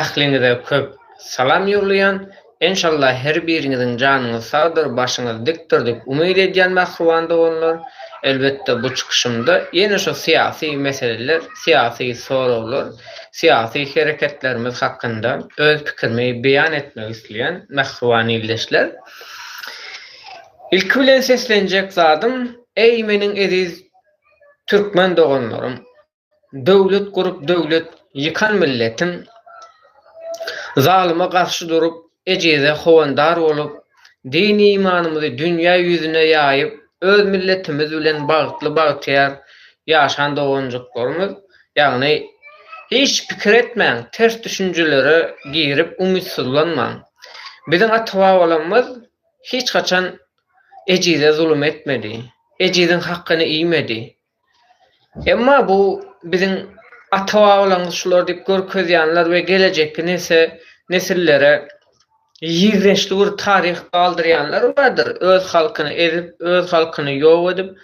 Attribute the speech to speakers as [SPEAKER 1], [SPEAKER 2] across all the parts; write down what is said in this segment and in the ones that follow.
[SPEAKER 1] ähliňize köp salam ýurlaýan, inşallah her biriňiziň janyňyz sagdyr, başyňyz dikdir diýip umyt edýän mahruwanda bolanlar. Elbetde bu çykyşymda ýene şu syýasy meseleler, syýasy sorawlar, syýasy hereketlerimiz hakynda öz pikirimi beýan etmek isleýän mahruwany illeşler. İlk bilen seslenjek zadym, ey meniň eziz türkmen doganlarym, döwlet gurup döwlet ýykan milletim, zalyma garşy durup, ejede howandar bolup, din imanymyzy dünýä ýüzüne ýaýyp, öz milletimiz bilen bagtly bagtyar ýaşan doganjyklarymyz, ýagny hiç pikir etmäň, ters düşünjelere girip umytsuzlanmaň. Biziň ata-babalarymyz hiç haçan ejide zulüm etmedi, ejidin hakkını iýmedi. Emma bu biziň ata-babalarymyz şular diýip görkezýänler we gelecekki nesillere ýigreçli bir taryh galdyrýanlar bardyr. Öz halkyny edip, öz halkyny ýok edip,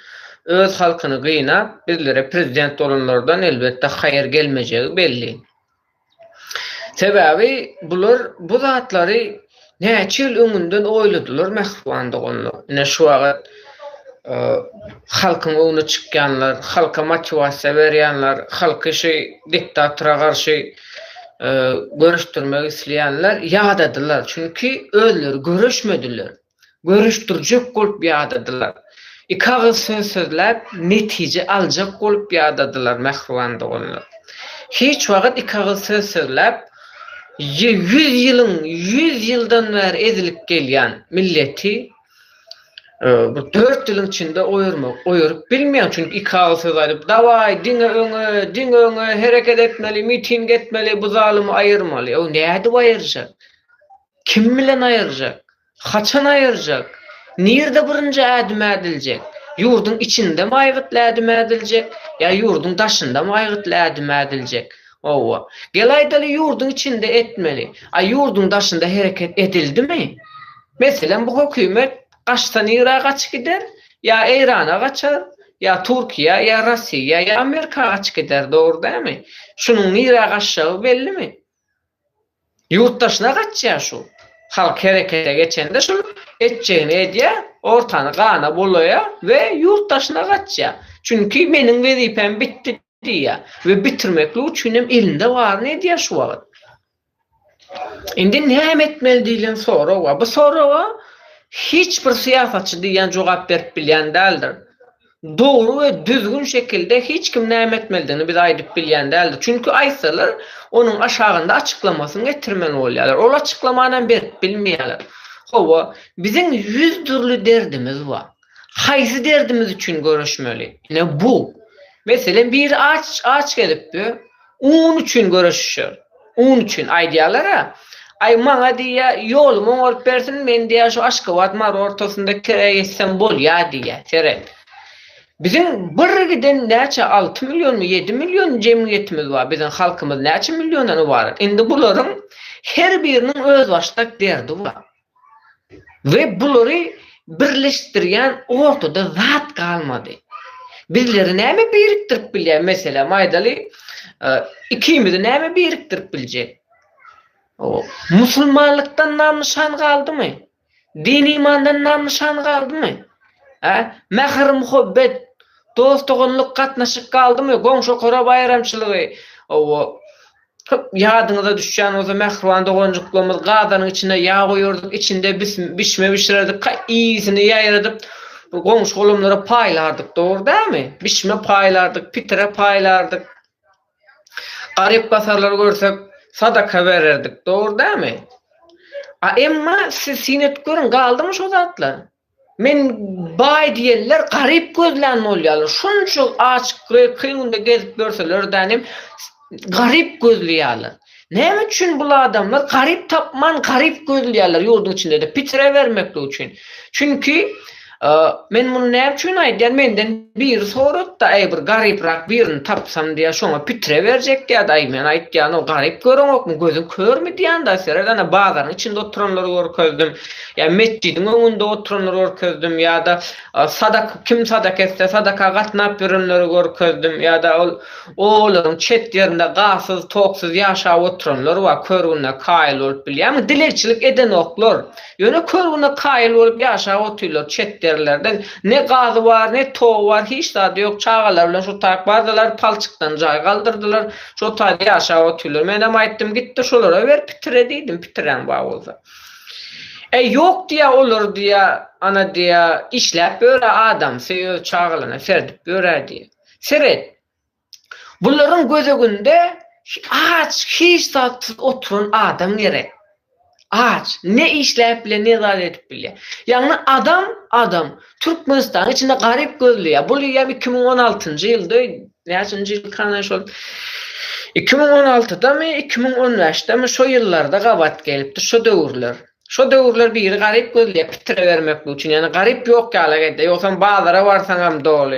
[SPEAKER 1] öz halkyny gynap, bizlere prezident bolanlardan elbetde haýyr gelmejegi belli. Sebäbi bular bu zatlary näçe ýyl öňünden oýladylar mahruwanda bolanlar. Ine şu wagt halkyň öňüne çykýanlar, halka motivasiýa berýänler, halky diktatora garşy görüşdirmek isleýänler ýadadylar. Çünki özleri görüşmediler. Görüşdirjek bolup ýadadylar. İkagy söz-sözläp netije aljak bolup ýadadylar mahruwanda bolanlar. Hiç wagt ikagy söz-sözläp 100 ýyldan bäri ezilip gelýän milleti bu 4 ýylyň içinde oýurup bilmeýän, çünki ikagy söz aýdyp, "Dawai, diňe öňe hereket etmeli, miting etmeli, bu zalymy aýyrmaly." O näde aýyrjak? Kim bilen aýyrjak? Haçan aýyrjak? Nirde birinji ädim ädiljek? Ýurduň içinde mi aýgytly ädim ädiljek? Ya ýurduň daşynda my aýgytly ädim ädiljek? Owa. Gel aýdaly ýurduň içinde etmeli. Ýurduň daşynda hereket edildimi? Meselem bu hökümet Qaçdan Irak'a gaçyp gider, ya Irana gaçar, ya Türkiýe, ya Russiýa, ya Amerika gaçyp gider, dogry dämi? Şunuň Irak'a gaçşagy bellimi? Ýurtdaşyna gaçýar şu. Halk herekete geçende şu etjegini edýär, ortany gana bolýar we ýurtdaşyna gaçýar. Çünki meniň wezipem bitdi diýär we bitirmekli üçin hem elinde bar ne diýär şu wagt. Indi näme etmeli diýilen soraw, bu sorawa hiç bir siýasatçy diýen jogap berip bilýän däldir. Dogry we düzgün şekilde hiç kim näme etmelidigini biz aýdyp bilýän däldir. Çünki aýsalar onuň aşagynda açıklamasyny getirmeli bolýarlar. Ol açyklamany berip bilmeýärler. Howa biziň 100 türlü derdimiz bar. Haýsy derdimiz üçin görüşmeli? Ne bu? Meselen bir ağaç gelipdi, un üçin görüşýär. Un üçin aýdýarlar. Ay maňa diýär, ýolumy oňaryp bersin, men diýär şu Aşgabat mar ortasynda kiretsem bolýar diýär. Terek. Biziň bir giden näçe 6 million, 7 million jemgyýetimiz bar. Biziň halkymyz näçe milliondan ibaret. Indi bularyň her biriniň öz başlyk derdi bar. We bulary birleşdirýän ortada zat galmady. Bizleri näme birikdirip bilýär? Mesela maýdaly ikimizi näme birikdirip biljek? O musulmanlykdan namyşan galdymy? Din imandan namyşan galdymy? Mähir muhabbet, dostlugynyk gatnaşyk galdymy? Goňşy kora bayramçylygy. O ýadyňyza düşýän o mähruwan doganjyklymyz gadanyň içine ýağ goýardyk, içinde bişme bişirerdik, ýygysyny ýaýradyp goňşy golumlara paýlardyk, dogry dämi? Bişme paýlardyk, pitire paýlardyk. Garyp basarlar görsek sadaka bererdik, dogry dämi? Emma siz sinet görün, galdymy şu zatlar? Men baý diýerler, garyp gözlän bolýarlar. Şunçuk açyk kıyında gezip görseler dänim garyp gözlýärler. Näme üçin bu adamlar garyp tapman, garyp gözlýärler ýurduň içinde de pitire bermekli üçin. Çünki Men bunu näme üçin aýdýan? Menden bir sorat da bir garyprak birini tapsam diýe şoňa pitre berjek diýdi. Men aýtdym, o garyp göreňokmy, gözüň körmi diýen da sereden bazaryň içinde oturanlary görkezdim. Ya mescidiň öňünde oturanlary görkezdim ýa-da kim sadaka etse sadaka gatnap berenleri görkezdim ýa-da olaryň çet ýerinde gasyz, toksuz ýaşap oturanlar we körüne kaýyl bolup bilýärmi? Dilerçilik eden oklar. Ýöne körüne kaýyl bolup ýaşap oturýar çet ýerlerden. Ne gazy bar, ne tow bar, hiç zady ýok. Çagalar bilen şu taýak bardylar, palçykdan jaý galdyrdylar. Şu taýda ýaşap oturýar. Men hem aýtdym, gitdi şolara ber pitire diýdim, pitiren bar bolsa. Yok diye olur diye ana diye işlep böyle adam seyo çağılana serdip böyle diye. Seret. Bunların gözünde aç hiç saat oturun adam gerek. Aç ne işleple ne zadet bile. Yani adam Türkmenistan içinde garip gözlü ya. Bu ya 2016 yılda yaşıncı yıl kanaş oldu. 2016'da mı 2015'te mi şu yıllarda gavat gelipdi şu döwürler. Şu döwürler bir garip gözle pitire vermek bu için. Yani garip yok ki alagayda. Yoksa bazılara varsan hem dolu.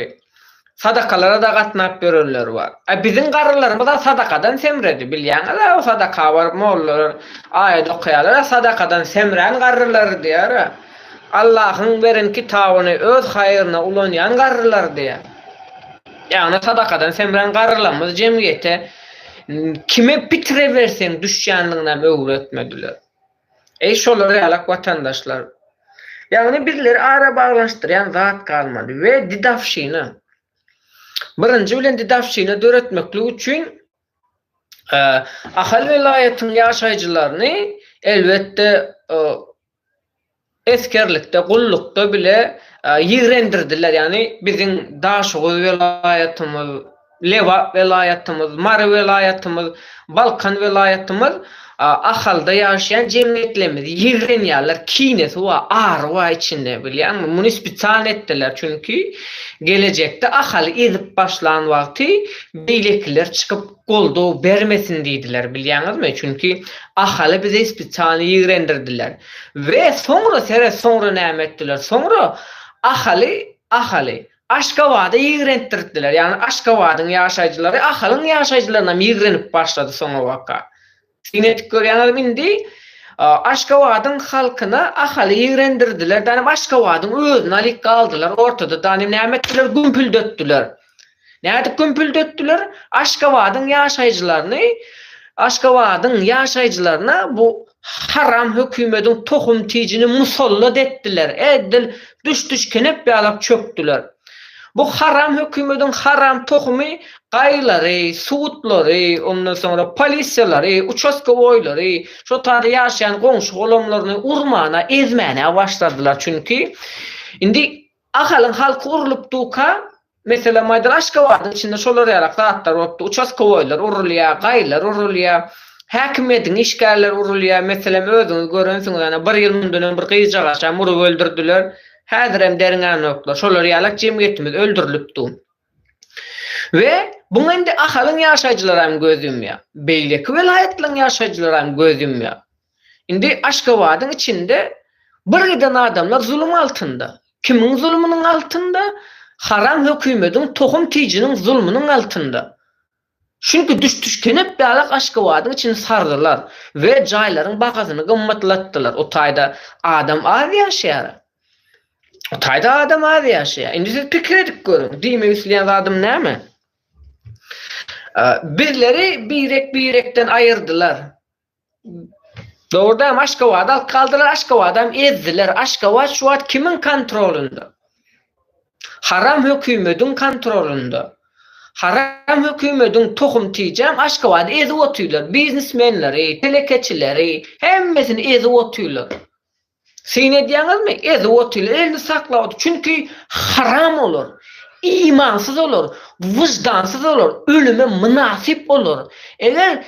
[SPEAKER 1] Sadakalara da gatnap bererler var. Bizim garrylarymyz da sadakadan semredi. Bilýäňiz, o sadaka var, mollar, aýat okuýarlar, sadakadan semren garrylar diýär. Allahyň beren kitabyny öz haýyryna ulanýan garrylar diýär. Yani sadakadan semren garrylarymyz jemgyýete kime pitire berseň düşýänligine öwretmediler. Şolary alak vatandaşlar. Yani birileri ara bağlaşdyrýan zat kalmadı ve didafşyny. Birinji bilen didafşyny döretmeklik üçin ahal velayatyň ýaşaýjylaryny elbetde eskerlikde, gullukda bile ýigrendirdiler. Yani bizim Daşoğuz velayatymyz, Leva velayatymyz, Mara velayatymyz, Balkan velayatymyz ahalda ýaşaýan jemgyýetlerimiz ýigrenýärler, kinesi we ar we içinde bilýän muny spesial etdiler çünki gelecekde ahaly edip başlan wagty beýlekler çykyp goldaw bermesin diýdiler bilýäňizmi? Çünki ahaly bize spesial ýigrendirdiler we sonra näme etdiler? Sonra ahaly Aşgabatda ýigrendirdiler. Yani Aşgabatyň ýaşaýjylary ahalyň ýaşaýjylaryna ýigrenip başlady soňra waka. Sinet görýänler indi Aşgabatyň halkyna ahaly ýigrendirdiler. Danym Aşgabatyň özüne alik galdylar. Ortada danym näme etdiler? Gümpüldetdiler. Näde gümpüldetdiler? Aşgabatyň ýaşaýjylaryna bu haram hökümetiň tohum tijini musallat etdiler. Edil düş kenep ýalap çöktüler. Bu haram hökümetiň haram tohumy gaýlary, suutlary, ondan sonra polisiýalary, uçaskowoýlary, şu taýda ýaşaýan goňşy golamlaryny urmana, ezmäne başladylar. Çünki indi ahalyň halky urulup duka, mesela Maýdan Aşgabatyň içinde şolar ýalak zatlar bolupdy. Uçaskowoýlar urulýar, gaýlar urulýar, häkimetiň işgärleri urulýar. Mesela özüňiz görensiňiz, ýa-ni 1 ýyl mundan bir gyýjaga murup öldürdiler. Häzir hem deriňän oklar. Şolar ýalak jemgyýetimiz öldürilipdi. Ve bu indi ahalyň ýaşaýjylary hem gözümýär. Beýleki velayatlaryň ýaşaýjylary hem gözümýär. Indi Aşgabatyň içinde bir giden adamlar zulüm altında. Kimiň zulmüniň altında? Haram hökümetiň tohum tijiniň zulmüniň altında. Çünki düşkenep ýalak Aşgabatyň içinde sardylar ve jaýlaryň bagasyny gymmatlatdylar. O taýda adam az ýaşaýar. O taýda adam az ýaşaýar. Indi siz pikir edip görün. Diýmek isleýän adam näme? Birleri birekden ayırdılar. Doğrudan Aşgabat'ı kaldılar, Aşgabat'ı ezdiler. Aşgabat şu an kimin kontrolünde? Haram hükümetin kontrolünde. Haram hükümetin tohum tiyeceğim Aşgabat'ı ezip otuyorlar. Biznesmenleri, telekeçileri, hemmesini ezip otuyorlar. Sine diýäňizmi? Ezip otuyorlar, elini saklap. Çünkü haram olur. İmansız olur, vicdansız olur, ölüme münasip olur. Eğer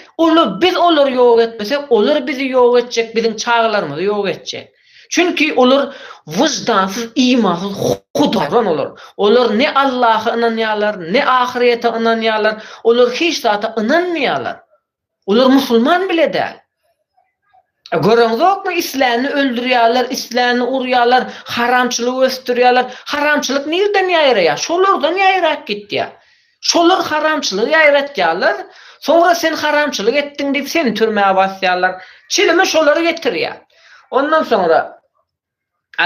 [SPEAKER 1] biz olur yok etmesek, olur bizi yok edecek, bizim çağlarımızı yok edecek. Çünkü olur vicdansız, imansız, hudaran olur. Olur ne Allah'a inanýarlar, ne ahirete inanýarlar, olur hiç zata inanmaýarlar. Olur musulman bile değil. Görüňizokmy, isläni öldürýärler, isläni urýarlar, haramçylyk östürýärler. Haramçylyk nerden ýaýraýar? Şolardan ýaýrak gitdi. Şolar haramçylyk ýaýratýarlar. Sonra sen haramçylyk etdiň diýip seni türmäge basýarlar. Çilimi şolary getirýär. Ondan sonra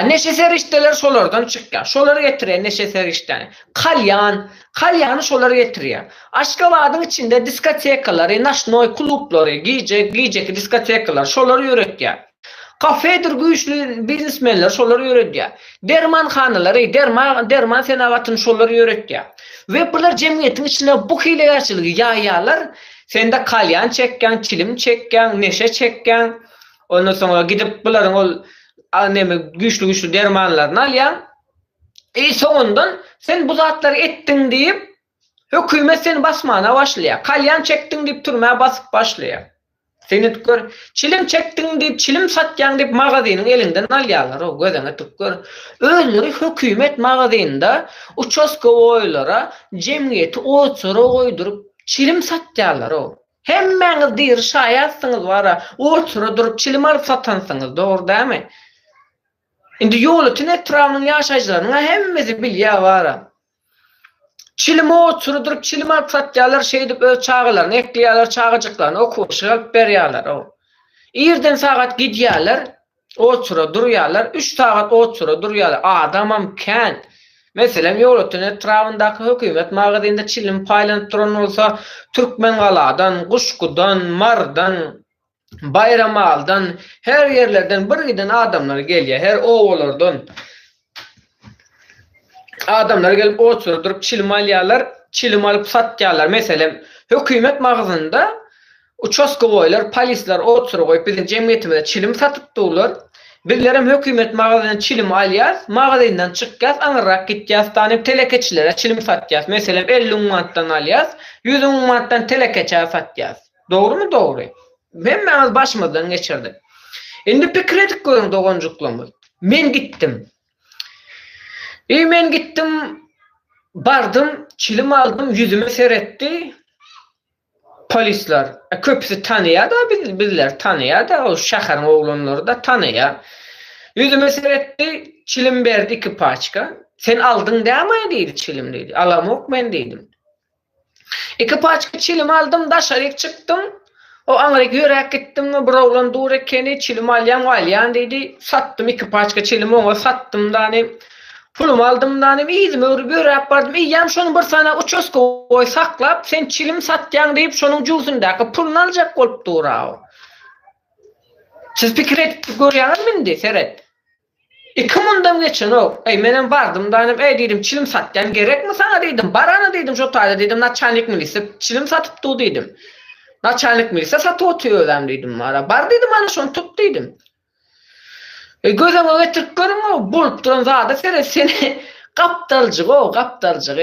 [SPEAKER 1] neşe serişteler şolardan çykýar. Şolary getirýär neşe serişteni. Kalyany şolary getirýär. Aşgabatyň içinde diskotekalary, naşnoy klublary, giyjek diskotekalar şolary ýöretýär. Kafedir güýçlü biznesmenler şolary ýöretýär. Dermanhanalary, derman senawatyny şolary ýöretýär. Ve bular jemgyýetiň içinde bu hilegerçiligi ýaýýarlar. Sende kalyan çekýän, çilim çekýän, neşe çekýän. Ondan sonra gidip bularyň ol güýçlü dermanlaryny alýan. Soňundan sen bu zatlary etdiň diýip hökümet seni basmana başlaýar. Kalyan çekdiň diýip türmäge basyp başlaýar. Seni gör, çilim çekdiň diýip, çilim satýan diýip magazynyň elinden alýarlar. O gözüňe tükür. Özleri hökümet magazynda uçoska oýlara jemgyýeti oçura goýdurup çilim satýarlar o. Hemmeňiz diýir şaýatsyňyz bara, oçura durup çilim alyp satansyňyz, dogry dämi? Indi ýolutyn etrafynyň ýaşaýjylaryna hemmesi bilýär bara. Çilim oçura durup çilim alyp satýarlar, şeýdip öz çağılaryny ekleýärler, çağıjyklaryny okuwşy alyp berýärler o. Ýerden sagat gidýärler, oçura durýarlar, 3 sagat oçura durýarlar. Adamam kän. Meselem ýolutyn etrafyndaky hökümet magazynda çilim paýlanyp duran bolsa, Türkmen galadan, Guşgudan, Mardan, Bayramaldan, her yerlerden bir giden adamlar gelýär, her owalardan. Adamlar gelip oçura durup çilim alýarlar, çilim alyp satýarlar. Meselem hökümet magazynda uçoska boýlar, polisler oçura goýup bizim jemgyýetimizde çilim satyp durlar. Bizlerim hökümet magazyndan çilim alýar, magazyndan çykýas, aňyrak gitýäs, tanyp telekeçilere çilim satýas. Meselem 50 manatdan alýas, 100 manatdan telekeçe satýas. Dogrymy? Dogry. Hemmeňiz başymyzdan geçirdik. Indi pikredik görüň dogonjuklarymyz. Men gitdim. Men gittim, bardım, çilim aldım, yüzüme seretdi. Polisler, köpüsü tanıya da, bizler tanıya da, o şäherin oglanlary da tanıya. Yüzüme seretdi, çilim berdi 2 paçka. Sen aldın däme diýdi, çilim diýdi. Alamok men diýdim. 2 paçka çilim aldım, daşaryk çykdym. O aňyrak ýörek gitdim, bir oglan dur ekeni, çilim alýan diýdi. Sattım 2 paçka çilim, oňa sattım dany. Pulum aldım danym, ýyzym örüp ýörep bardım. Ýam şonu bir sana uçoska goý saklap, sen çilim satýan diýip şonuň jugsundaky puluny aljak bolup durýar. Siz pikir etip görýärmi indi, seret? 2 mundam geçen o. Menem bardım danym, diýdim, çilim satýan gerekmi sana diýdim. Barany diýdim, şo taýda diýdim, naçalnik milisiýa çilim satyp dur diýdim. Naçalnik milisiýa satyp oturýarlar diýdim. Bar diýdim, ana şonu tut diýdim. Gözüme getirip görün o, bulup duran zada seni kaptalcık o, kaptalcık.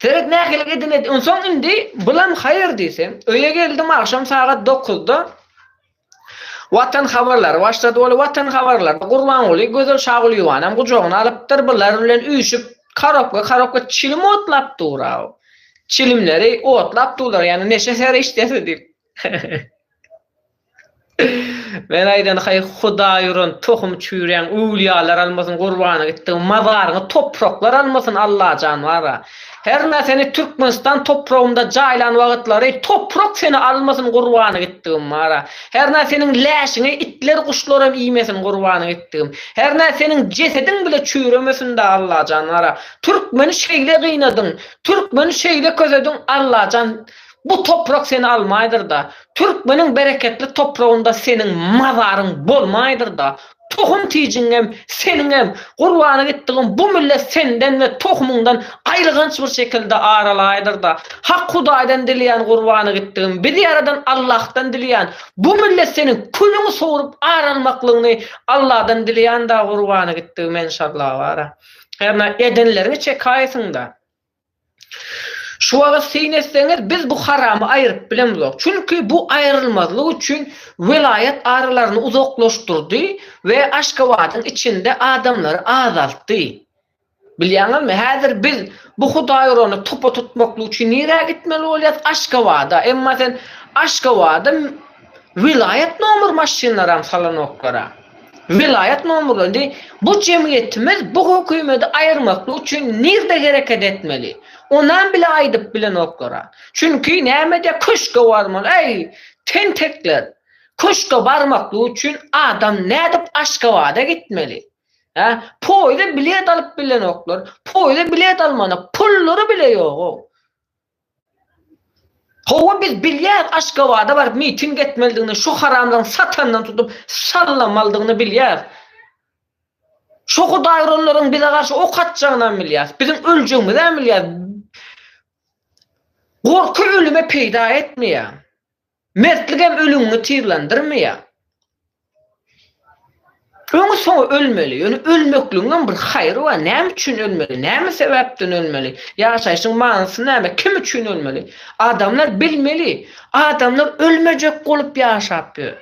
[SPEAKER 1] Seret näkilik edin onsoň indi, bulam hayır diýsem, öýe geldim akşam saat 9'da. Watan habarlary başlady, ol watan habarlary. Gurban goly gözel şagyl ýuwanam gujogyna alypdyr, bular bilen üýşüp karapka çilim otlap durar. Çilimleri otlap durar, ýani neşe sere işdesi diýip. Men aýdan hay Huda ýuran tohum çüýren uwliýalar almasyn, gurbana gitdim, mazaryny topraklar almasyn Allah janwara. Her näseni Türkmenistan toprağında jaýlan wagtlary toprak seni almasyn, gurbana gitdim mara. Her näseniň läşiňi itler kuşlarym iýmesin, gurbana gitdim. Her näseniň jesediň bile çüýremesin de Allah janwara. Türkmeni şeýle gynadyn, Türkmeni şeýle közedin Allah jan. Bu toprak seni almaydır da, Türkmenin bereketli toprağında senin mazaryň bolmaydır da, tohum tiýiňem, seniňem, gurbana gitdiň bu millet senden we tohumyňdan aýrylganç bir şekilde aralaydyr da, hak Hudaýdan dilýän gurbana gitdiň, bir ýaradan Allah'tan dilýän, bu millet senin külüňi sorup aralmaklygyny Allah'dan dilýän da gurbana gitdiň inşallah wara. Herna edenlerini çekaýsyň da. Şu wagt synesdeňiz biz bu haramy aýryp bilemizok. Çünki bu aýrylmazlyk üçin vilayet aralaryny uzaklaşdyrdy we Aşgabatyň içinde adamlary azaltdy. Bilýäňizmi? Häzir biz bu Hudaýyny topa tutmakly üçin nire gitmeli bolýar? Aşgabada. Emma sen Aşgabada Vilayet nomur maşinlaram salanoklara. Vilayet nomurlarında bu cemiyetimiz bu hükümeti ayırmaklı üçün nerede hareket etmeli? Ondan bile aydıp bilen oklara. Çünkü nemede kuşka varmalı. Ey tentekler. Kuşka varmaklı üçün adam ne edip Aşkavada gitmeli. Poyda bilet alıp bilen oklar. Poyda bilet almana pulları bile yok. Hova biz bilýär Aşkavada var miting etmelidigini, şu haramdan satandan tutup sallamaldığını bilýär. Şu Hudaýronlaryň bize garşy ok atjagyndan bilýär. Bizim öljegimizden bilýär. Gorky ölüme peýda etmeýär. Mertligem ölümini tirlendirmeýär. Öňe soňa ölmeli. Ýöne ölmekligiň bir haýry bar. Näme üçin ölmeli? Näme sebäpden ölmeli? Ýaşaýyşyň manysy näme? Kim üçin ölmeli? Adamlar bilmeli. Adamlar ölmejek bolup ýaşapdy.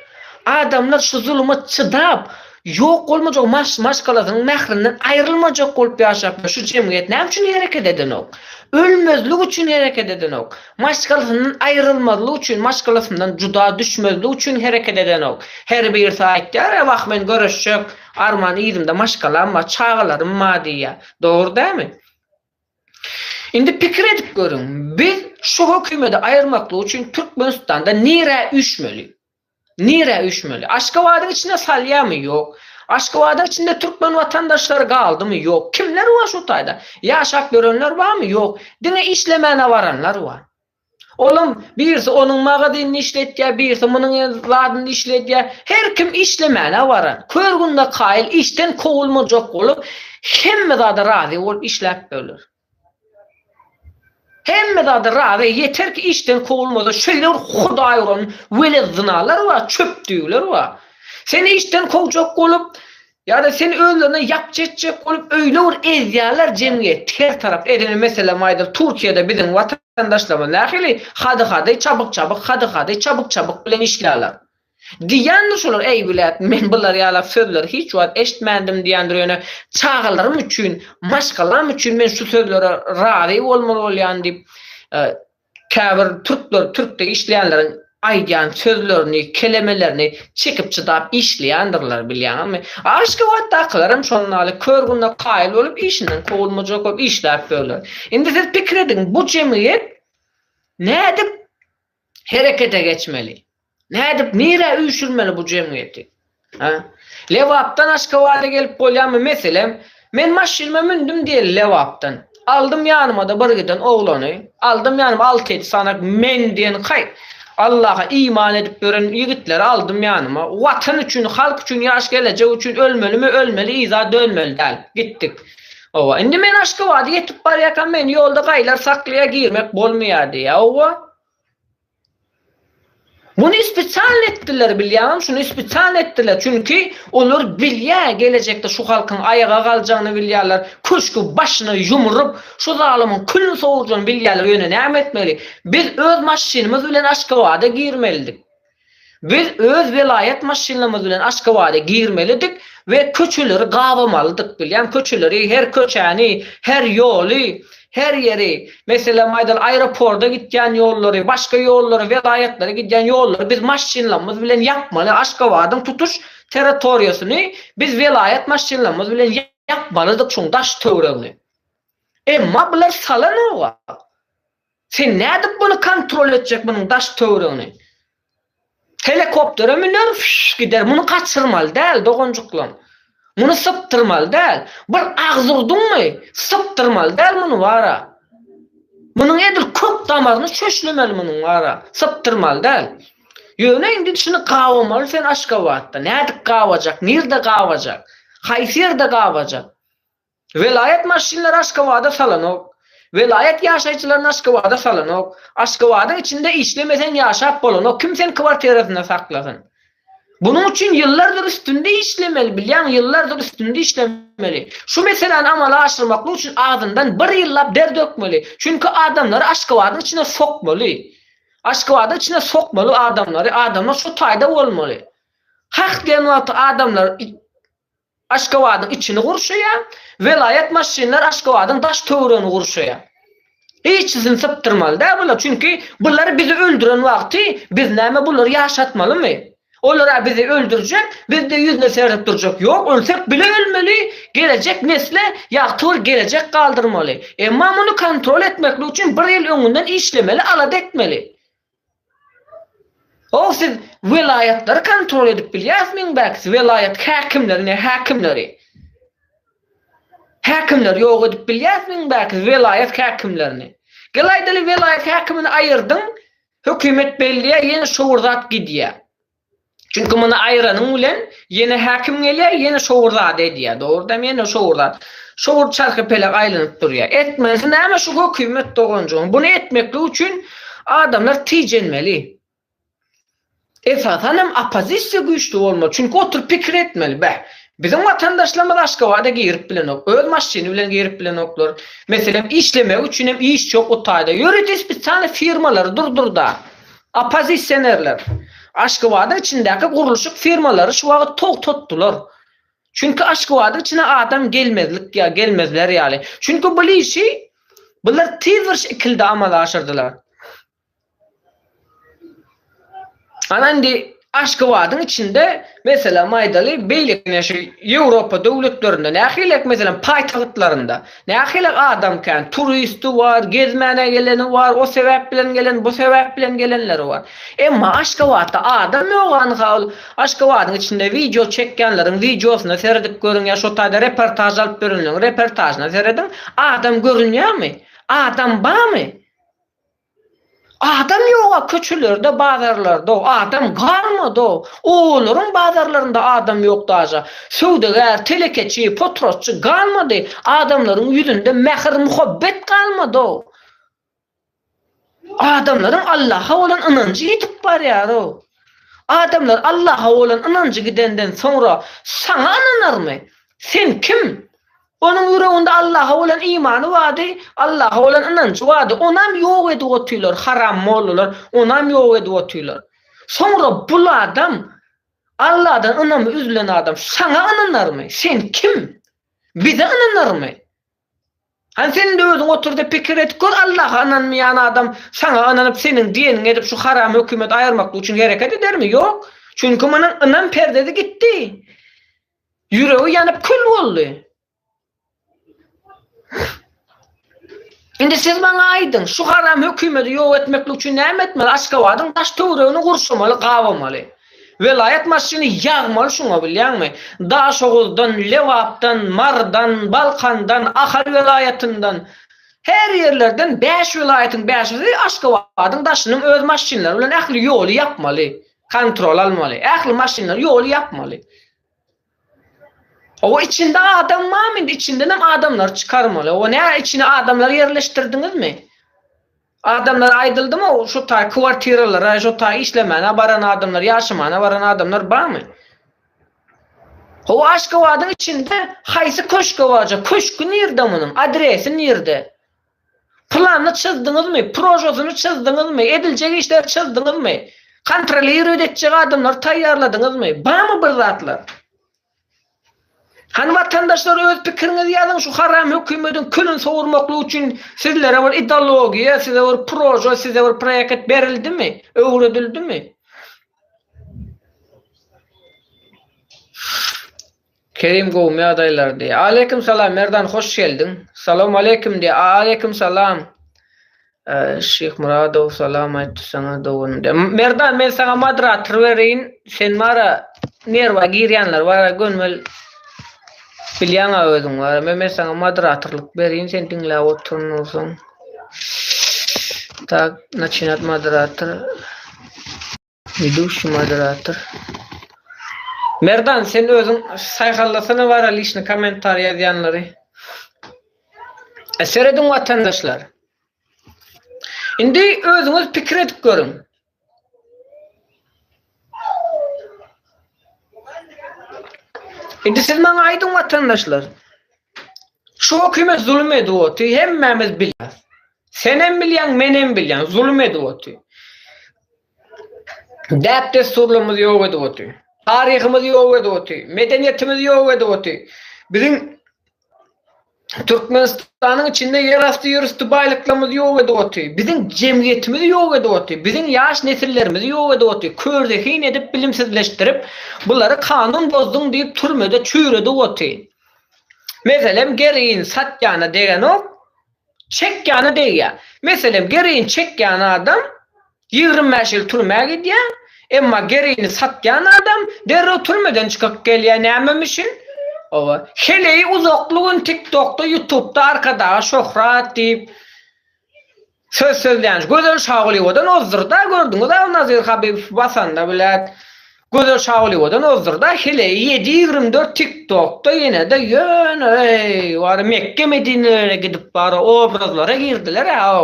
[SPEAKER 1] Adamlar şu zulüme çydap, ýok bolmajak maşgalasynyň mährinden aýrylmajak bolup ýaşapdy. Şu jemgyýet näme üçin hereket edenok? Ölmezlik üçin hereket edenok. Maşgalasyndan aýrylmalyk üçin, maşgalasyndan juda düşmezlik üçin hereket edenok. Her bir saatda wagt men görüşjek, arman ýerimde maşgalanma, çağalarym ma diýär. Dogry dämi? Indi pikir edip görün. Biz şu hökümeti aýyrmakly üçin Türkmenistanda nire üşmeli? Nire üşmeli? Aşgabatyň içinde salýamy ýok. Aşkavada içinde Türkmen vatandaşları kaldı mı? Yok. Kimler var şu tayda? Yaşap görenler var mı? Yok. Dine işlemene varanlar var. Oğlum birisi onun mağadini işletya, birisi bunun zadını işletya. Her kim işlemene varan. Körgünde kail işten kovulmacak olup hemme da razı olup işlep bölür. Hemme da razı yeter ki işten kovulmacak. Şöyle Hudaýron veli zınalar var, çöptüğüler var. Seni işten kovacak olup ya da seni öldürene yapacak olup öyle ezyalar cemiyet her taraf edeni mesela mayda Türkiye'de bizim vatandaşlarımız nahili hadı çabuk bilen işlerler. Diýendir şolar ey bilet men bular ýala sözler hiç wagt eşitmendim diýendir ýöne çağalarym üçin maşgalarym üçin men şu sözlere razy bolmaly bolýan diýip käbir türkde işleýänleriň aýdýan sözlerini, kelimelerini çekip çydap işleýändirler bilýärmi? Aşkawatda aklarym şonlaly körgünde gaýyl bolup işinden kovulmajak bolup işläp böler. Indi siz pikir edin, bu jemgyýet nädip herekete geçmeli? Nädip nire üýşürmeli bu jemgyýeti? Lewapdan Aşkawada gelip bolýarmy meselem? Men maşinime mündüm diýeli Lewapdan. Aldım ýanyma da bir giden oglany, aldım ýanyma 6-7 sanak men diýen gaý. Allah'a iman edip gören ýigitleri aldım ýanyma. Watan üçin, halk üçin, ýaş gelecek üçin ölmelimi, ölmeli, iza dönmeli däl. Gittik. Owa, indi men Aşkawada ýetip barýarkan men ýolda gaýlar saklya girmek bolmaýardy ýa. Owa. Bunu ispeçal etdiler bilýärmi? Şunu ispeçal etdiler. Çünkü olar bilýär gelecekde şu halkyň ayaga galjagyny bilýärler. Köşkü başyna yumrup şu zalymyň külni sowurjagyny bilýärler. Ýöne näme etmeli? Biz öz maşinimiz bilen Aşkawada girmelidik. Biz öz vilayet maşinimiz bilen Aşkawada girmelidik we köçeleri gawamalydyk bilýän. Köçeleri her köçäni, her ýoly, her yeri, mesela maydal aeroporda gitken yolları, başka yolları, velayetlere gitken yolları biz maşinlamız bilen yapmalı. Aşkavadın tutuş teritoriyasını biz velayet maşinlamız bilen yapmalıdık çünkü daş töwregini. Emma bular salan var. Sen ne edip bunu kontrol edecek bunun daş töwregini? Helikoptere miner gider, bunu kaçırmalı değil dogoncuklan. Bunu sıptırmalı değil. Bir ağzırdın mı? Sıptırmalı değil bunu vara. Bunun edir kök damarını çöşlemeli bunun vara. Sıptırmalı değil. Yöne indi şunu kavamalı sen Aşkawatda. Nerede kavacak? Nerede kavacak? Haysiyerde kavacak. Velayet maşinler Aşkawada salanok. Velayet yaşayıcıların Aşkawada salanok. Aşkawada içinde işlemesen yaşap bolanok. Kim sen kvartirasında saklasın? Bunun için yıllardır üstünde işlemeli, bilýän yıllardır üstünde işlemeli. Şu meseleni amala aşırmak için ağzından bir yıllap der dökmeli. Çünkü adamları Aşkawadaň içine sokmalı. Aşkawada içine sokmalı adamları. Adamlar şu tayda olmalı. Hak diýen adamlar Aşkawadaň içini gurşaýar, velayet maşinler Aşkawadaň daş töwregini gurşaýar. Hiç sizin saptırmalı da bular. Çünkü bunları bizi öldüren vakti biz näme bunları yaşatmalı mı? Olar bizi öldürecek, biz de yüzüne seyredip duracak. Yok, ölsek bile ölmeli. Gelecek nesle ýagtyr gelecek kaldırmalı. Emma bunu kontrol etmek için bir yıl öňünden işlemeli, alad etmeli. O siz vilayetleri kontrol edip bilýäsmiň belki vilayet hakimleri. Hakimler ýok edip bilýäsmiň belki vilayet hakimlerini. Gelaýdaly vilayet hakimini aýyrdyň, hökümet belliýe ýene şowurzat gidýär. Çünkü muny aýranyň bilen ýene hakim gelýär, ýene şowurzat edýär. Dogry da meni şowurzat. Şowur çarky pelek aýlanyp durýar. Etmesi näme şu hökümet doganjyň. Bunu etmekli üçin adamlar tijenmeli. Esasen opozisiýa güýçli bolmaly. Çünkü oturup pikir etmeli. Bizim vatandaşlarımız Aşgabatda girip bilen ok. Öz maşyny bilen girip bilen oklar. Meselem işlemek üçin hem iş çok o taýda. Ýöretis bir tane firmalar durdurda. Opozisyonerler. Aşgabatda içindäki guruluşyk firmalary şu wagt tok tutdular. Çünkü Aşgabatda içine adam gelmezler ýaly. Çünkü bu işi bular tez bir şekilde amala aşyrdylar. Anandi Aşgabatyň içinde mesela maýdaly beýlekine şu Ýewropa döwletlerinde nähilek mesela paýtagtlarynda nähilek adam kan turisti var, gezmene geleni var, o sebäp bilen gelen, bu sebäp bilen gelenleri var. Emma Aşgabatda adam ýok. Aşgabatyň içinde video çekkenleriň videosyna seredip görün ýa şu taýda reportaj alyp berilýän reportajyna seredin, adam görünýärmi? Adam barmy? Adam ýok köçelerde, bazarlarda, adam garmady. Olaryň bazarlarynda adam ýok daja. Söwdeger, telekeçi, potrosçy galmady. Adamlaryň ýüzünde mehr, muhabbet galmady. Adamlaryň Allaha bolan ynanjy ýitip barýar. Adamlar Allaha bolan ynanjy gidenden sonra saňa ynanarmy? Sen kim? Onun ýüreginde Allaha bolan imany wady, Allaha bolan ynanjy wady. Onam ýok edip otýlar, haram bollar, onam ýok edip otýlar. Sonra bu adam Allahdan ynamy üzülen adam saňa ynanarmy? Sen kim? Bize ynanarmy? Han sen de özüň oturda pikir et gör, Allah'a ynanmaýan adam saňa ynanyp seniň diýeniň edip şu haram hökümet aýarmak üçin hereket edermi? Ýok. Çünkü munyň ynam perdesi gitdi. Ýüregi ýanyp kül boldy. Indi siz bana aýdyn, şu haram hökümeti ýok etmek üçin näme etmeli? Aşgabatyň taş töweregini gurşamaly, gawamaly. Velayet maşyny ýagmaly, şuňa bilýärmi? Daşoguzdan, Lewapdan, Mardan, Balkandan, Ahal velayetinden her yerlerden 5 velayetin 5'i Aşgabatyň daşynyň öz maşynlary bilen ähli ýoly ýapmaly, kontrol almaly. Ähli maşynlar ýoly ýapmaly. O içinde adam var mı? İçinden adamlar çıkarmalı. O ne içine adamları yerleştirdiniz mi? Adamlar aydıldı mı? O şu tay kvartiralara, şu tay işlemene baran adamlar, yaşamana baran adamlar var mı? O Aşgabatyň içinde haýsy köşk bolacak? Köşkü nerede bunun? Adresi nerede? Planını çizdiňiz mi? Projesini çizdiňiz mi? Ediljek işler çizdiňiz mi? Kontrol edecek adamlar taýýarladyňyz mi? Barmy bir zatlar? Han vatandaşlar öz pikirinizi ýazyň şu haram hökümetiň külün sowurmakly üçin sizlere bir ideologiýa, size bir proje, size bir proýekt berildimi? Öwredildimi? Kerim gowmy adaýlar diýe. Aleyküm salam Merdan, hoş geldin. Salam aleyküm diýe. Aleyküm salam. Şeyh Muradow salam aýtdy sana dowunda. Merdan, men sana moderator berýin. Sen mara nerwa girýänler wara gönmel bilýän özüň bar. Men sana moderatorlyk berýin, sen dinläp oturursyň. Tak, начинать moderator. Ведущий moderator. Merdan, sen özüň saýhalasana wara lişni komentar ýazýanlary. Seredin vatandaşlar. Indi özüňiz pikir edip görüň. Indi siz maňa aýdyň vatandaşlar. Şu hökümet zulüm edip otdy, hemmemiz bilýär. Sen hem bilýän, men hem bilýän, zulüm edip otdy. Däp desturlarymyz ýok edip otdy. Taryhymyz ýok edip otdy, medeniýetimiz ýok edip otdy. Biziň Türkmenistan'ın içinde yerastı yürüstü baylıklarımız yok edi otu. Bizim cemiyetimiz yok edi otu. Bizim yaş nesillerimiz yok edi otu. Kördekin edip bilimsizleştirip bunları kanun bozdun deyip türmede çüyredi otu. Mesela gereğin satyanı degen o, çekyanı degen. Mesela gereğin çekyanı adam 25 yıl türmeye gidiyor. Ama gereğini satyan adam derre türmeden çıkıp geliyor nämemişin? Ova. Heleyi uzaklığın TikTok'ta, YouTube'da arkada şöhret deyip söz söyleyen güzel Şaguliyo'dan ozdurda gördünüz da Nazir Habib basanda bilet güzel Şaguliyo'dan ozdurda heleyi 7-24 TikTok'ta yine de yön var Mekke Medine'lere gidip bari obrazlara girdiler ya.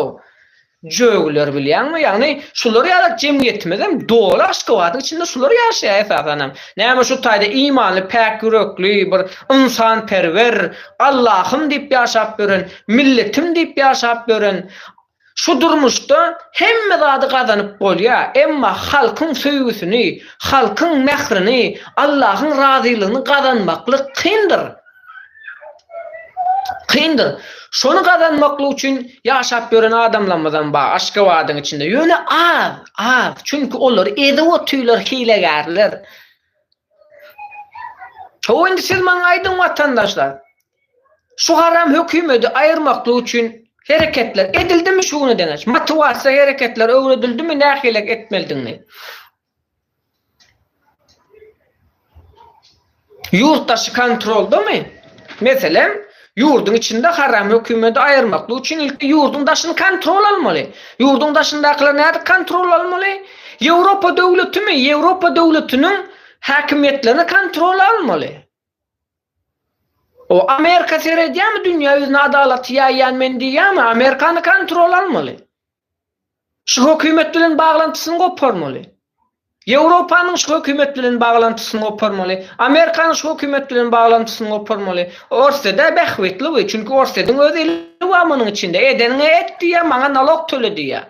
[SPEAKER 1] Jögüler bilýärmi? Ýagny şulary ýaly jemgyýetimiz dolu aşkywadyň içinde şulary ýaşaýar esasanam. Näme şu taýda imanly, päk yürekli, bir insanperwer, Allah'ım diýip ýaşap gören, milletim diýip ýaşap gören şu durmuşda hemme zady gazanyp bolýar, emma halkyň söýgüsini, halkyň mehrini, Allah'ın razylygyny gazanmaklyk kyndyr. Kyndyr. Şonu kazanmaklyk üçin ýaşap gören adamlarymyzdan ba aşkywadyň içinde ýöne az. Çünki olar ede otýlar, hilegerler. Çoğundy siz maňa aýdyň watandaşlar. Şu haram hökümeti aýyrmaklyk üçin hereketler edildimi şuny deňeş? Motivasiýa hereketler öwredildimi, nähilek etmeldiňmi? Yurttaşy kontroldamy? Meselem yurdun içinde haram hükümeti ayırmaklı için ilk yurdun daşını kontrol almalı. Yurdun daşındakiler nerede kontrol almalı? Avrupa devleti mi? Avrupa devletinin hakimiyetlerini kontrol almalı. O Amerika seyrediyor mu dünya yüzüne adaleti yayan mendiye mi? Amerikanı kontrol almalı. Şu hükümetlerin bağlantısını koparmalı. Avrupa'nın şu hükümetlerin bağlantısını koparmalı. Amerika'nın şu hükümetlerin bağlantısını koparmalı. Orsada behvetli bu. Çünkü Orsada'nın öz eli var içinde. Edenine et diye, bana nalog töle diye.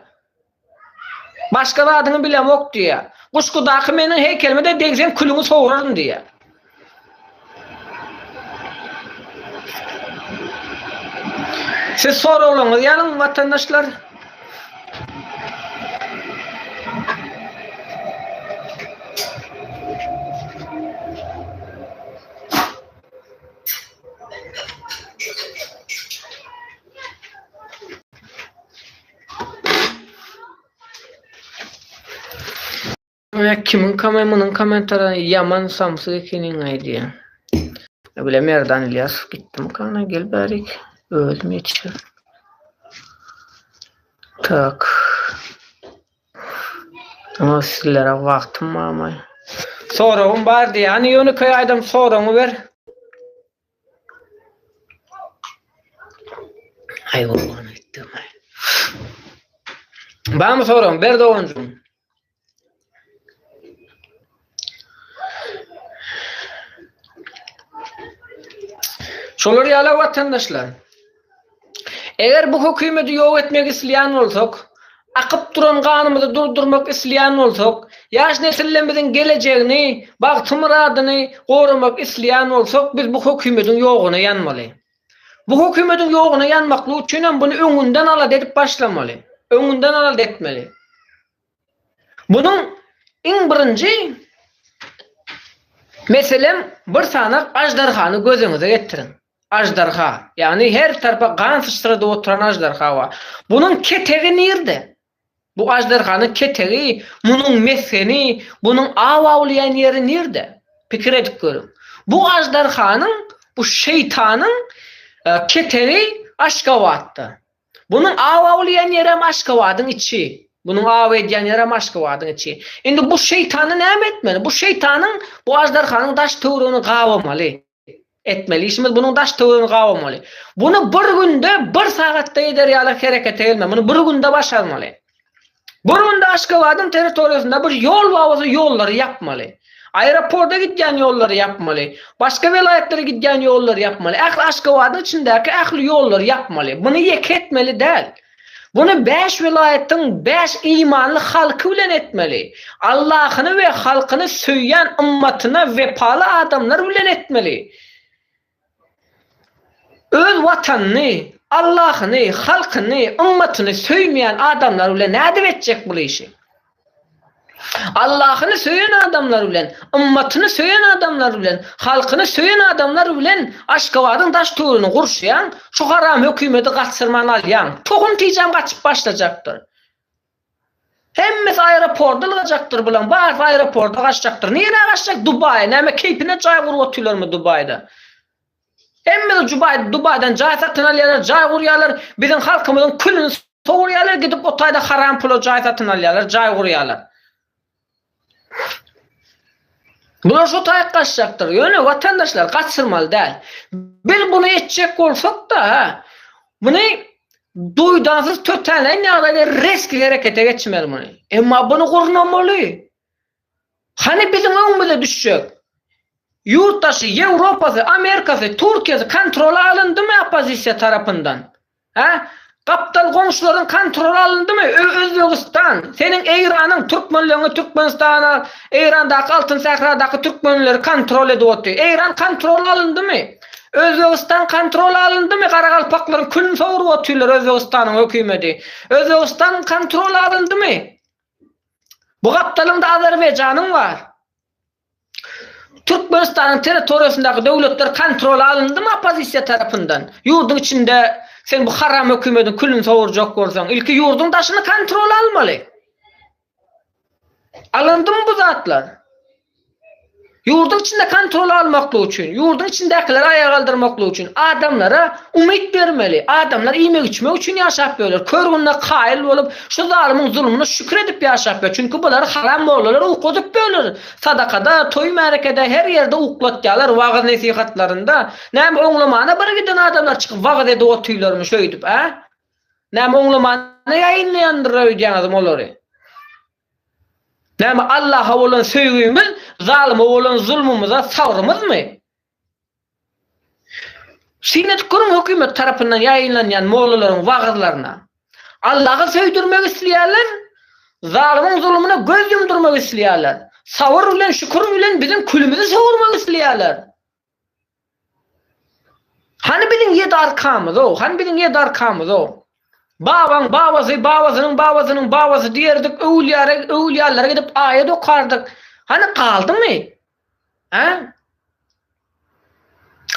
[SPEAKER 1] Başka da adını bilem ok diye. Kuşkudaki menin heykelime de degzen külünü soğurarım diye. Siz soru olunuz yanın vatandaşlar. Kimin kameminin komentarı yaman samsı ekinin aydiya. Öyle merdan İlyas gittim kana gel barik. Özüm yetişir. Tak. Ama sizlere vaktim var. Sorun var diye. Hani yönü köy aydım sorunu ver. Ay oğlan ettim. Bana mı sorun? Ver de oğuncum. Şolar ýaly vatandaşlar. Eger bu hökümeti ýok etmek isleýän bolsak, akyp duran ganymyzy durdurmak isleýän bolsak, ýaş nesillerimiziň gelejegini, bagty muradyny gorumak isleýän bolsak, biz bu hökümetiň ýoguny ýanmaly. Bu hökümetiň ýoguny ýanmaklyk üçin hem buny öňünden alad edip başlamaly. Öňünden alad etmeli. Bunyň iň birinji meselem bir sanak ajdarhany gözüňize getirin. Ajdarha. Yani her tarafa gan sıçrada oturan ajdarha var. Bunun ketegi nerede? Bu ajdarhanın ketegi, bunun meseni, bunun avavlayan yeri nerede? Pikir edip görün. Bu ajdarhanın, bu şeytanın ketegi Aşgabat'ta. Bunun avavlayan yeri Aşgabat'ın içi. Bunun av ediyen yere Aşgabat'ın içi. Şimdi bu şeytanı ne etmeli? Bu şeytanın, bu ajdarhanın daş tuğrunu kavamalı. Etmeli. İşimiz bunun daş tuğrunu kavamalı. Bunu bir günde, bir saatte ederyalık hareket edilme. Bunu bir günde başarmalı. Bir günde Aşgabat'ın teritoriyasında bir yol babası yolları yapmalı. Aeroporta gideceğin yolları yapmalı. Başka velayetlere gideceğin yolları yapmalı. Aşgabat'ın içindeki ahli yolları yapmalı. Bunu yek etmeli değil. Bunu 5 vilayetin 5 imanlı halkı bilen etmeli. Allah'ını ve halkını söyleyen ümmetine vefalı adamlar bilen etmeli. öz watanny, Allahyny, halkyny, ümmetini söýmeýän adamlar bilen näde etjek bu işi? Allahyny söýen adamlar bilen, ümmetini söýen adamlar bilen, halkyny söýen adamlar bilen Aşgabatyň daş töwerini gurşýan, şu haram hökümeti gaçyrman alýan, togun tijam gaçyp başlajakdyr. Hemmes aeroportda alacaktır bulan. Bar aeroportda kaçacaktır. Niye kaçacak? Dubai. Näme keypine çay vurup oturlarmı Dubai'da? Hemmes Dubai'dan çay satın alıyorlar, çay vuruyorlar. Bizim halkımızın külünü soğuruyorlar. Gidip o tayda haram pulu çay satın alıyorlar, çay vuruyorlar. Bunlar şu tay kaçacaktır. Yani vatandaşlar kaçırmalı değil. Biz bunu etecek olsak da bunu duydansız tötenleyin näde riskli harekete geçmeli bunu. Emma bunu gurunamalı. Hani bizim önümüze düşecek? Yurttaşı, Avrupa'sı, Amerika'sı, Türkiye'si kontrol alındı mı opozisiya tarafından? Ha? Kaptal komşuların kontrol alındı mı? Özbekistan, senin İran'ın Türkmenlerini, Türkmenistan'a, İran'daki Altın Sahra'daki Türkmenleri kontrol ediyordu. İran kontrol alındı mı? Özbekistan kontrol alındı mı? Karakalpakların külünü soğurup otuyorlar Özbekistan'ın hükümeti. Özbekistan kontrol alındı mı? Bu kaptalın da Azerbaycan'ın var. Türkmenistan'ın teritoriyasındaki devletler kontrol alındı mı opozisiya tarafından? Yurdun içinde sen bu haram hükümetin külünü soğuracak olsan, ilki yurdun taşını kontrol almalı. Alındı mı bu zatlar? Yurdun içinde kontrol almaklı için, yurdun içindekileri ayağa kaldırmaklı için adamlara umut vermeli. Adamlar yemek içmek için yaşap böyler. Körgünle kail olup şu zalimin zulmuna şükredip yaşap böyler. Çünkü bunlar haram olurlar, ukudup böyler. Sadakada, toy merekede her yerde uklatyalar, vaaz nesihatlarında. Näme oňlamana bir giden adamlar çıkıp vaaz edip otuylarmış öýdüp, ha? Näme oňlamana ýaýynlaýandyr öýdýän olary. Näme Allah'a bolan söýgümiz, zalime bolan zulmumyza sabrymyz mı? Sinet kurun hökümet tarapyndan ýaýynlanýan mollalaryň wagazlaryna Allah'a söýdürmek isleýärler, zalimin zulmuna göz yumdurmak isleýärler. Sabr bilen, şükür bilen bizim külümüzi sowurmak isleýärler. Hani bizim ýedi arkamyz o, hani bizim ýedi arkamyz o. Babaň babasy, babasynyň babasynyň babasy diýerdik, öwliýalara gidip aýat okardyk. Hani kaldymy? Ha?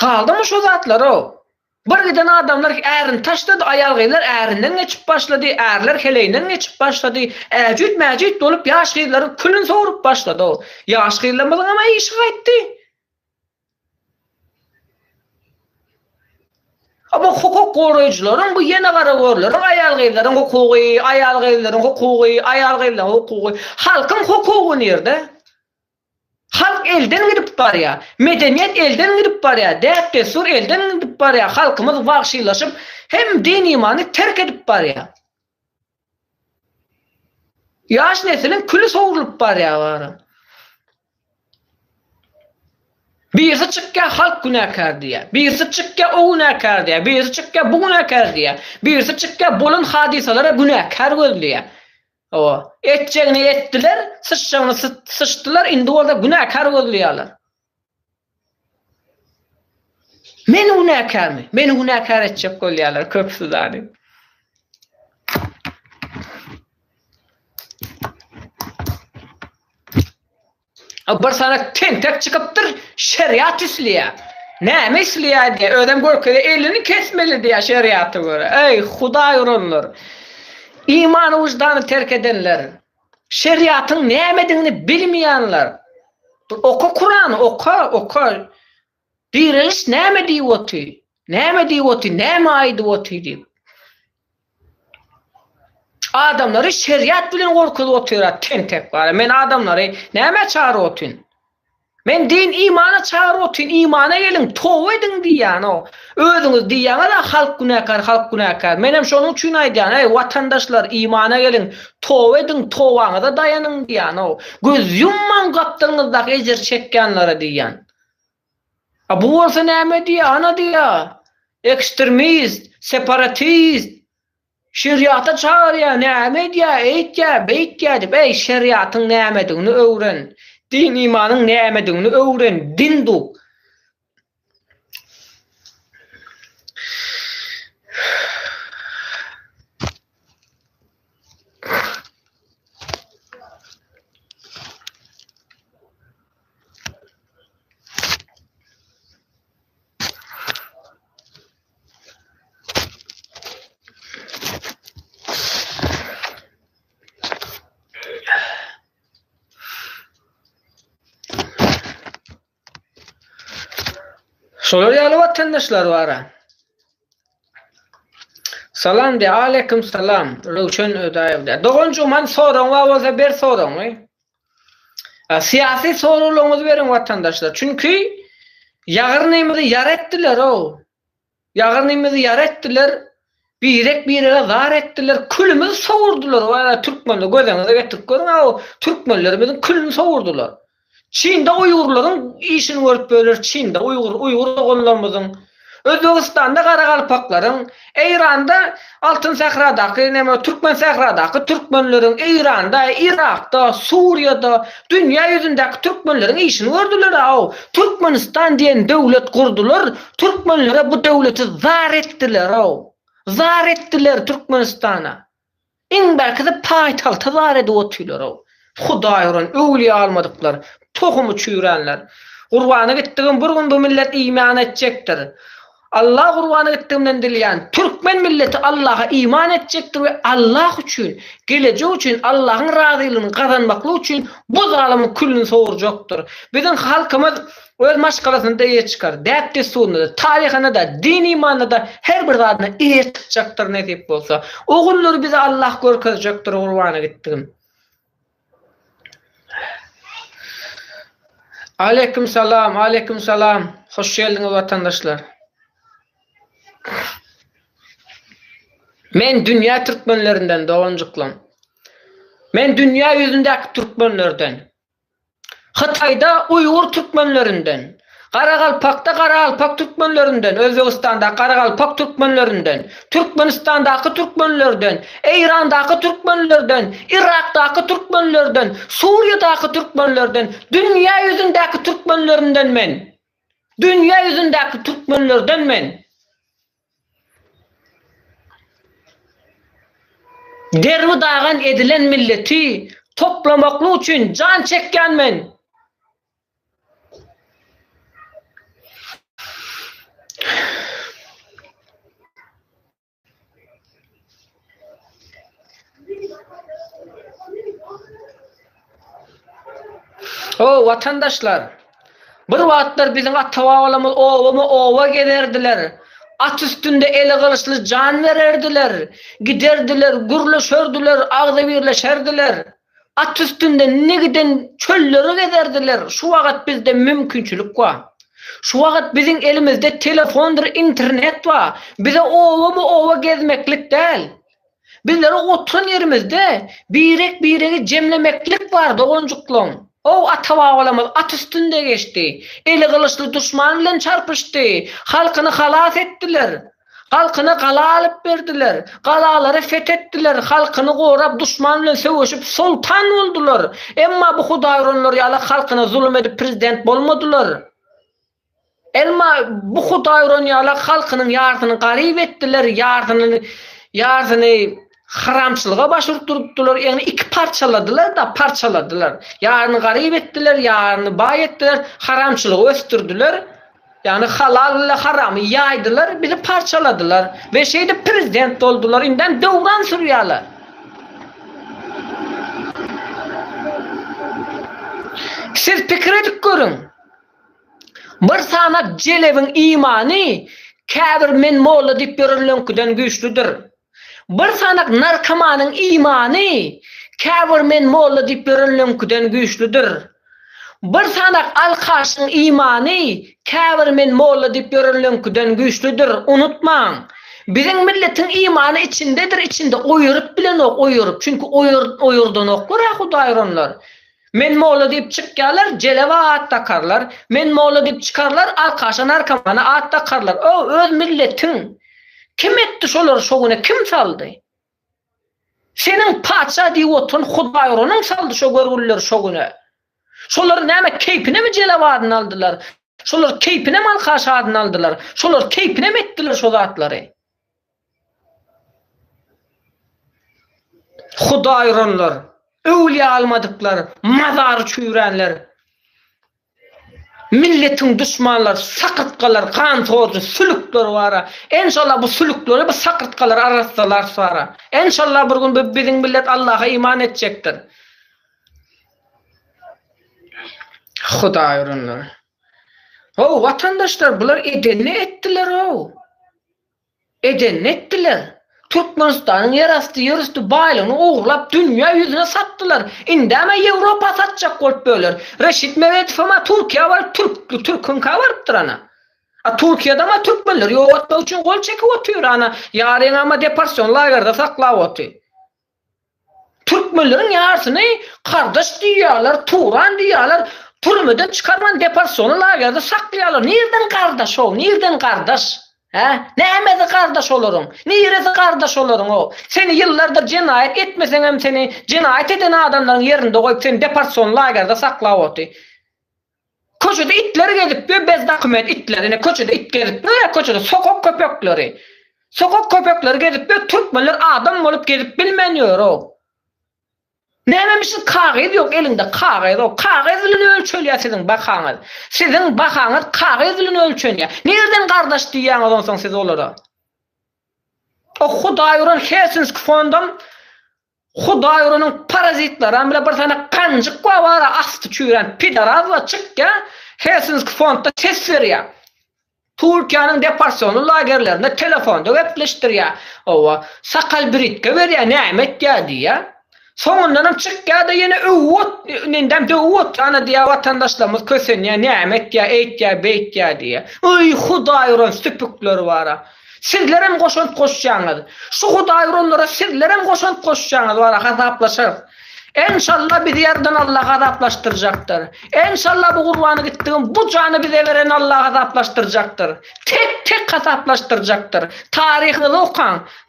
[SPEAKER 1] Kaldymy şu zatlar o? Bir giden adamlar ärini taşlady, aýalgylar ärinden geçip başlady, ärler heleyden geçip başlady. Äjüt mäjüt dolup ýaşgylaryň külün soğurup başlady o. Ýaşgylarymyň ama işi gaýtdy. Ama hukuk goraýjylaryň bu ýene garagorlaryň aýalgylaryň hukugy, aýalgylaryň hukugy, aýalgylaryň hukugy, halkyň hukugy nerede? Halk elden gidip barýar, medeniýet elden gidip barýar, däpdesur elden gidip barýar, halkymyz wagşylaşyp hem din imany terk edip barýar. Ýaş neslin külü soğurup barýar. Birisi çıkka halk günahkar diýär, birisi çıkka o günahkar diýär, birisi çıkka bu günahkar diýär, birisi çıkka bolan hadisalara günahkar gözleýär. O etjegini etdiler, sıçşagyny sıçdylar, indi orada günahkar gözleýärler. Men günahkarmy? Meni günahkar etjek bolýarlar köpsü zady. Bir sana tentek çıkıptır, şeriat isliya. Näme isliya diye, ödem görkede elini kesmeli diye şeriatı göre. Ey Hudaý uranlar, imanı vicdanı terk edenler, şeriatın nämediğini bilmeýänler. Oku Kur'an, oku. Diriliş näme diýýoti? Näme diýýoti? Näme aýdypdy? Adamları şeriat bilen gorkup oturar, tentek var. Men adamları näme çağırıp otun? Men din imana çağırıp otun, imana gelin, towba edin diýän o. Özüňiz diýäňe de halk günahkar. Menem şonuň üçin aýdýan, ey watandaşlar, imana gelin, towba edin, towbaňyza daýanyň diýän o. Göz yumman gapdyňyzda ejer çekkenlere diýän. Bu bolsa näme diýär? Ana diýär. Ekstremist, separatist, şeriata çağırýar, näme diýär, beýtýär dip, ey şeriatyň nämediğini öwren. Din imanyň nämediğini öwren, din duk. Şolar ýaly watandaşlar bara. Salam de aleyküm salam. Röşen ödaýewde. Doguncu man soraň wa ber soraň. Siyasi sorularyňyzy beriň watandaşlar. Çünki ýagyrnymyzy ýar etdiler o. Ýagyrnymyzy ýar etdiler. Birek birege zar etdiler. Külümizi sowurdular. Wala türkmenler gözeňize getirip görüň o türkmenlerimiziň külüni sowurdular. Çinde Uýgurlaryň işini görüp böler. Çinde Uýgur oğullarymyzyň, Özbegistanda Garagalpaklaryň, Eýranda Altyn Sahradaky, näme Türkmen Sahradaky türkmenleriň, Eýranda, Irakda, Suriýada, dünýä ýüzündäki türkmenleriň işini gördüler. Türkmenistan diýen döwlet kurdular. Türkmenlere bu döwleti zar etdiler. Zar etdiler Türkmenistana. Iň belki paýtagta zar edip oturýar. Hudaý uran öwliýa almadyklar, tohumy çüýrenler. Gurbana gitdigim bir gün bu millet iman etjekdir. Allah gurbana gitdigimden dilýän türkmen milleti Allah'a iman etjekdir we Allah üçin, gelejek üçin, Allah'ın razylygyny kazanmakly üçin bu zalymyň külüni sowurjakdyr. Biziň halkymyz öz maşgalasynda ýer çykar. Däpde suwunda, taryhyna da, din imanına da her bir zadyna ýer çykjakdyr nädip bolsa. O günleri bize Allah görkezjekdir gurbana gitdigim. Aleyküm salam, aleyküm salam. Hoş geldiniz vatandaşlar. Men dünýä türkmenlerinden doganjyklam. Men dünýä ýüzündäki türkmenlerden. Hataýda Uýgur türkmenlerinden. Garagalpakda Garagalpak türkmenlerinden, Özbegistanda Garagalpak türkmenlerinden, Türkmenistandaky türkmenlerden, Eýrandaky türkmenlerden, Irakdaky türkmenlerden, Suriýadaky türkmenlerden, dünýä ýüzündäki türkmenlerinden men. Dünýä ýüzündäki türkmenlerden men. Derbi dagan edilen milleti toplamakly üçin jan çekken men. O vatandaşlar, bir wagtlar biziň ata-babalarymyz owa giderdiler. At üstünde ele kılıçlı can vererdiler. Giderdiler, gürleşerdiler, ağda birleşerdiler. At üstünde ne giden çölleri gezerdiler. Şu wagt bizde mümkinçilik var. Şu wagt biziň elimizde telefondur, internet var. Bize owa gezmeklik değil. Bizlere oturun yerimizde birek cemlemeklik var dogonjuklam. O ata-babalarymyz at üstünde geçti. Eli kılıçlı düşman bilen çarpıştı. Halkyny halas etdiler. Halkyna gala alyp berdiler. Galalary fethetdiler. Halkyny gorap düşman bilen söwüşip sultan boldular. Emma bu Hudaý uranlar ýaly halkyna zulüm edip prezident bolmadylar. Emma bu Hudaý uran ýaly halkynyň ýardyny garyp etdiler. Ýardyny haramçılığa başvurup durupdular. Yani iki parçaladılar. Yarını garip ettiler, yarını bay ettiler, haramçılığı östürdüler. Yani halal ile haramı yaydılar, bizi parçaladılar. Ve prezident oldular, inden döwran sürýärler. Siz pikir edip görün. Bir sanak Jelebiň imany käbir men molla diýip berilýän güýçlüdir. Bir sanak narkomanyň imany käbir men molla diýip berilýän güýçlüdir. Bir sanak alkaşyň imany käbir men molla diýip berilýän güýçlüdir. Unutmaň. Biziň milletiň imany içinde oýurup bilen oýurup. Çünki oýurdan oklar Hudaý uranlar. Men molla diýip çykýarlar, jelebe at takarlar. Men molla diýip çykarlar, alkaşa narkomana at takarlar. O öz milletiň. Kim etdi şolar şoguna, kim saldy? Senin paça diýip oturun Hudaý uranyň saldy şo görgüller şoguna. Şolar näme keypine mi jelebe adyny aldylar? Şolar keypine mi alkaşa adyny aldylar? Şolar keypine mi etdiler şo zatlary? Hudaý uranlar, öwliýa almadyklar, mazary çüýrenler. Milletin düşmanlar, sakırtkalar, kan torcu, sülükler var. İnşallah bu sülükleri, bu sakırtkalar arasındalar sonra. İnşallah bir gün bizim millet Allah'a iman edecektir. Hudaý uranlar. O vatandaşlar bular edenni ettiler o. Edenni ettiler. Türkmenistan'ın yerüstü baylığını oğurlap dünya yüzüne sattılar. Indi ama Avrupa satacak bolup böler. Reşit Medvedev ama Türkiye var, Türk'ün kavarıptır ana. Türkiye'de ama Türkmenler yoğurtma için kol çekip otuyor ana. Yarın ama deportasyon lagerda saklav otuyor. Türkmenlerin yarısını kardeş diyorlar, Turan diyorlar. Türmeden çıkarman deportasyonu lagerde saklayalar. Nereden kardeş o? Nereden kardeş? Nämede kardeş olurum? Nerede kardeş olurum o? Seni yıllardır cinayet etmesen hem seni cinayet eden adamların yerinde koyup seni deportasyon lagerde saklav otuyor. Koçada itler gelip bez dokument itlerine koçada it gelip ne koçada sokak köpekleri. Sokak köpekleri gelip Türkmenler adam olup gelip bilmeniyor o. Nämemişsin kağıt yok elinde kağıt yok. Kağıt bilen ölçülýär sizin bakanız. Sizin bakanız kağıt bilen ölçülýär. Nereden kardeş diýýäň ondan soň siz olara? O Hudaýyryň Helsinki fondam Hudaýyryň parazitlary bilen bir tane kanjyk var asty çüren pidaraz wa çykka Helsinki fondda ses berýär. Türkiýanyň deportasyonu lagerlerinde telefonda wepleşdirýär. Owa sakal biritke berýär nämet diýär. Sonundan çıkya da yine uvut nendem de uvut ana diye vatandaşlarımız kösenýär nämet ya eýt ya beyt ya diye. Oy Hudaýyryň süpükleri var. Sizlerem goşunt goşjaňyz. Şu Hudaýyryňlara sizlerem goşunt goşjaňyz var hasaplaşar. İnşallah bizi yerden Allah azaplaştıracaktır. İnşallah bu kurbanı gittiğim bu canı bize veren Allah azaplaştıracaktır. Tek azaplaştıracaktır.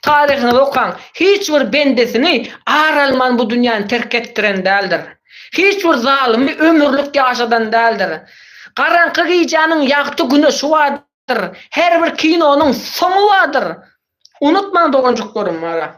[SPEAKER 1] Tarihini okan. Hiçbir bendesini aralman bu dünyanı terk ettiren değildir. Hiçbir zalimi ömürlük yaşadan değildir. Karanqı giycanın yaktı güneşi vardır. Her bir kinonun sonu vardır. Unutman doğuncuklarım var.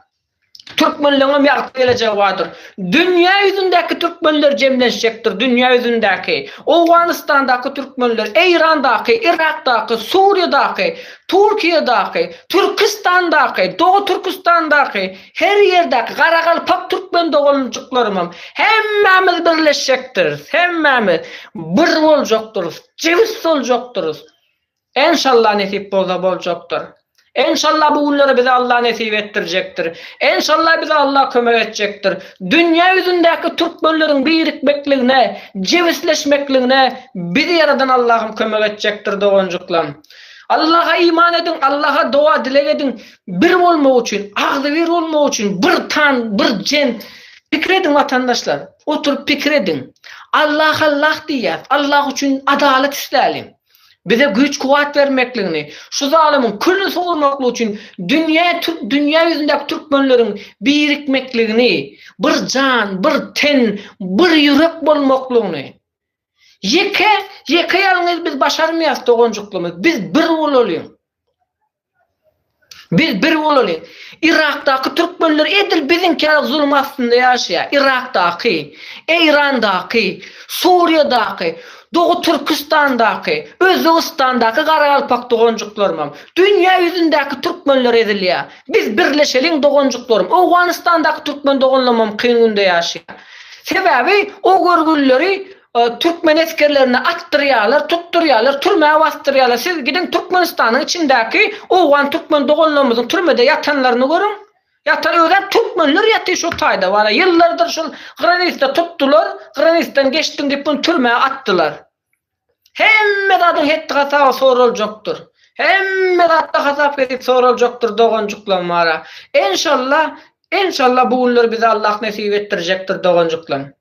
[SPEAKER 1] Türkmenliğim yaktı geleceği vardır. Dünya yüzündeki Türkmenler cemleşecektir. Dünya yüzündeki. Afganistan'daki Türkmenler, İran'daki, Irak'daki, Suriye'daki, Türkiye'deki, Türkistan'daki, Doğu Türkistan'daki, her yerdeki Karakalpak Türkmen doğumcuklarımım. Hemmemiz birleşecektir. Hemmemiz bir olacaktırız. Ceviz olacaktırız. İnşallah nasip olacaktır. İnşallah bu günleri bize Allah nasip ettirecektir. İnşallah bize Allah kömek edecektir. Dünya yüzündeki Türkmenlerin birikmekliğine, cevizleşmekliğine bizi yaradan Allah'ım kömek edecektir doğuncuklarım. Allah'a iman edin, Allah'a dua dilek edin. Bir olmak için, ağzı bir olmak için, bir tan, bir cen. Fikredin vatandaşlar, oturup fikredin. Allah diyez, Allah için adalet isteyelim. Bize güç kuvvet vermekliğini, şu zalimin külünü soğurmaklığı için dünya yüzündeki Türkmenlerin birikmekliğini, bir can, bir ten, bir yürek bolmaklığını. Yeke yalnız biz başarmayız doğuncukluğumuz. Biz bir olalım. Biz bir olalım. Irak'taki Türkmenler edil bizimkiler zulüm aslında yaşıyor. Irak'taki, İran'daki, Suriye'daki, Doğu Türkistan'daki, Özbekistan'daki Karakalpak doğuncuklarım. Dünya yüzündeki Türkmenler ediliyor. Biz birleşelim doğuncuklarım. Afganistan'daki Türkmen doğuncuklarım kıyınında yaşıyor. Sebebi o görgülleri Türkmen askerlerine attırıyorlar, tutturuyorlar, türmeye bastırıyorlar. Siz gidin Türkmenistan'ın içindeki Afgan Türkmen doğuncuklarımızın türmede yatanlarını görün. Yatan öğren Türkmenler yatıyor şu tayda var. Yıllardır şu Kırgızistan tuttular. Kırgızistan geçtin deyip bunu türmeye attılar. Hemme dadın hetti hasaba sorulacaktır. Hemme dadda hasap edip sorulacaktır doğuncuklarım var. İnşallah bu günleri bize Allah nasip ettirecektir doğuncuklarım.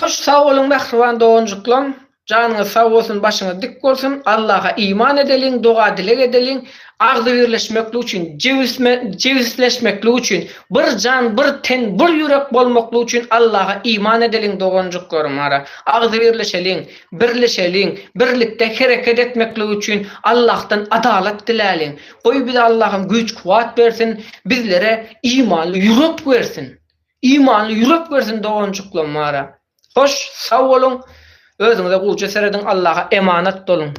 [SPEAKER 1] Hoş sağ olun mehriban doğuncuklarım. Canınız sağ olsun, başınız dik olsun. Allah'a iman edelim, dua dilek edelim. Ağzı birleşmekli için, cevizleşmekli için, bir can, bir ten, bir yürek bolmaklı için Allah'a iman edelim doğuncuklarım ara. Ağzı birleşelim, birlikte hareket etmekli için Allah'tan adalet dileyelim. Koy bize Allah'ım güç kuvvet versin, bizlere imanlı yürek versin. İmanlı yürek versin doğuncuklarım ara. Hoş, sağ olun. Özünüze kucak seredin, Allah'a emanet olun.